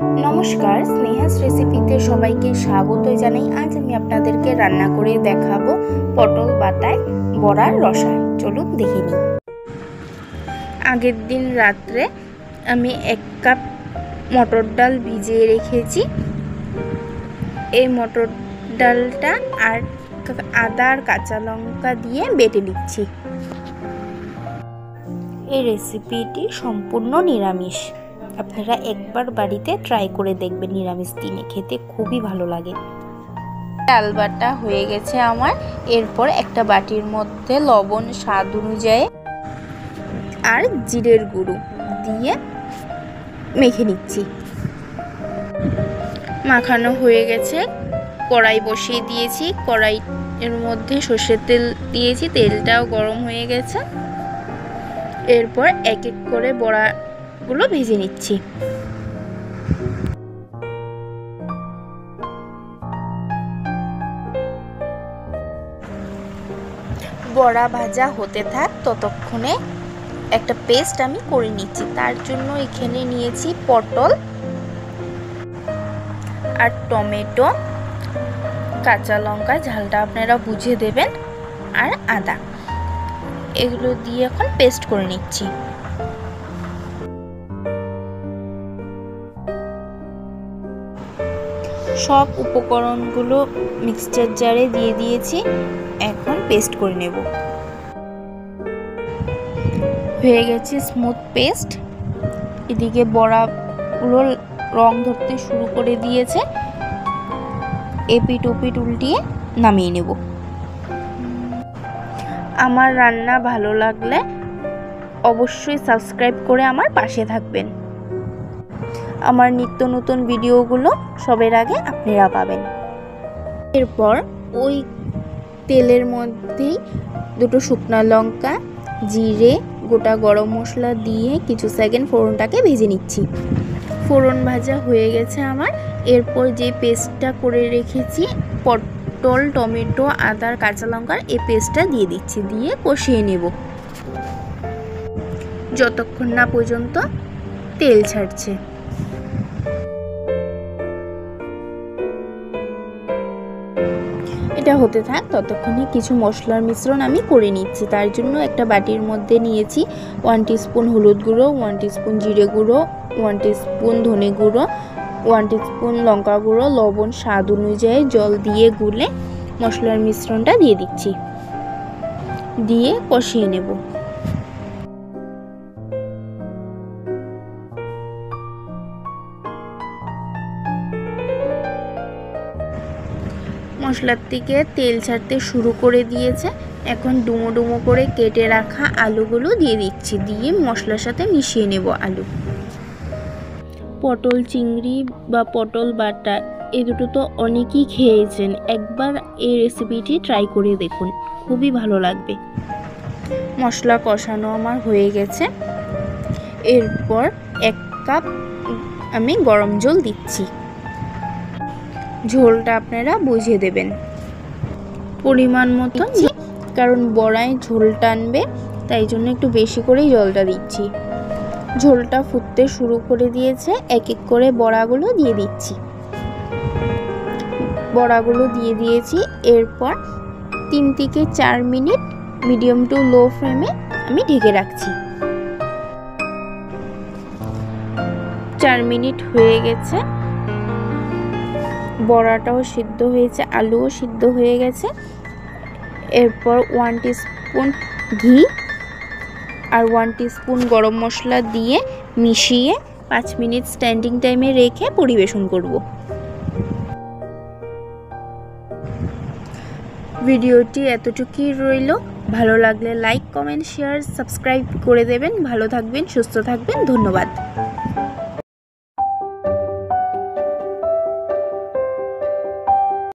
নমস্কার, স্নেহাস রেসিপিতে সবাইকে স্বাগত জানাই। আজ আমি আপনাদেরকে রান্না করে দেখাবো পটল বাটায় বড়ার রসা। চলুন দেখে নিই। আগের দিন রাত্রে আমি 1 কাপ মটর ডাল ভিজিয়ে রেখেছি। এই মটর ডালটা আর আদা আর কাঁচা লঙ্কা দিয়ে বেটে নিচ্ছি। এই রেসিপিটি সম্পূর্ণ নিরামিষ। আপনারা একবার বাড়িতে ট্রাই করে দেখবেন, নিরামিষ দিনে খেতে খুবই ভালো লাগে। ডাল বাটা হয়ে গেছে আমার। এরপর একটা বাটির মধ্যে লবণ স্বাদ অনুযায়ী আর জিরের গুঁড়ো দিয়ে মেখে নিচ্ছি। মাখানো হয়ে গেছে। কড়াই বসিয়ে দিয়েছি। কড়াইয়ের মধ্যে সর্ষের তেল দিয়েছি। তেলটাও গরম হয়ে গেছে। এরপর এক এক করে বড়াগুলো ভেজে নিচ্ছি। বড়া ভাজা হতে থাক, ততক্ষণে একটা পেস্ট আমি করে নিচ্ছি। তার জন্য এখানে নিয়েছি পটল আর টমেটো, কাঁচা লঙ্কা, ঝালটা আপনারা বুঝে দেবেন, আর আদা। এগুলো দিয়ে এখন পেস্ট করে নিচ্ছি। সব উপকরণগুলো মিক্সচার জারে দিয়ে দিয়েছি। এখন পেস্ট করে নেব। হয়ে গেছে স্মুথ পেস্ট। এদিকে বড়াগুলো রং ধরতে শুরু করে দিয়েছে। এপিট ওপিট উল্টিয়ে নামিয়ে নেব। আমার রান্না ভালো লাগলে অবশ্যই সাবস্ক্রাইব করে আমার পাশে থাকবেন। আমার নিত্য নতুন ভিডিওগুলো সবার আগে আপনারা পাবেন। এরপর ওই তেলের মধ্যেই দুটো শুকনো লঙ্কা, জিরে, গোটা গরম মশলা দিয়ে কিছু সেকেন্ড ফোড়নটাকে ভেজে নিচ্ছি। ফোড়ন ভাজা হয়ে গেছে আমার। এরপর যে পেস্টটা করে রেখেছি পটল, টমেটো, আদার, কাঁচা লঙ্কার, এই পেস্টটা দিয়ে দিচ্ছি। দিয়ে কষিয়ে নেব যতক্ষণ না পর্যন্ত তেল ছাড়ছে। এটা হতে থাক, ততক্ষণে কিছু মশলার মিশ্রণ আমি করে নিচ্ছি। তার জন্য একটা বাটির মধ্যে নিয়েছি 1 টিস্পুন হলুদ গুঁড়ো, 1 টিস্পুন জিরে গুঁড়ো, 1 টিস্পুন ধনে গুঁড়ো, 1 টিস্পুন লঙ্কা গুঁড়ো, লবণ স্বাদ অনুযায়ী জল দিয়ে গুলে মশলার মিশ্রণটা দিয়ে দিচ্ছি। দিয়ে কষিয়ে নেব। মশলার থেকে তেল ছাড়তে শুরু করে দিয়েছে। এখন ডুমো ডুমো করে কেটে রাখা আলুগুলো দিয়ে দিচ্ছি। দিয়ে মশলার সাথে মিশিয়ে নেব আলু। পটল চিংড়ি বা পটল বাটা, এই দুটো তো অনেকেই খেয়েছেন। একবার এই রেসিপিটি ট্রাই করে দেখুন, খুবই ভালো লাগবে। মশলা কষানো আমার হয়ে গেছে। এরপর 1 কাপ আমি গরম জল দিচ্ছি। ঝোলটা আপনারা বুঝে দেবেন পরিমাণ মতো, কারণ বড়ায় ঝোল টানবে, তাই জন্য একটু বেশি করেই জলটা দিচ্ছি। ঝোলটা ফুটতে শুরু করে দিয়েছে। এক এক করে বড়াগুলো দিয়ে দিচ্ছি। বড়াগুলো দিয়ে দিয়েছি। এরপর 3 থেকে 4 মিনিট মিডিয়াম টু লো ফ্লেমে আমি ঢেকে রাখছি। 4 মিনিট হয়ে গেছে। বড়াটাও সিদ্ধ হয়েছে, আলুও সিদ্ধ হয়ে গেছে। এরপর 1 টিস্পুন ঘি আর 1 টিস্পুন গরম মশলা দিয়ে মিশিয়ে 5 মিনিট স্ট্যান্ডিং টাইমে রেখে পরিবেশন করব। ভিডিওটি এতটুকুই রইল। ভালো লাগলে লাইক, কমেন্ট, শেয়ার, সাবস্ক্রাইব করে দেবেন। ভালো থাকবেন, সুস্থ থাকবেন। ধন্যবাদ।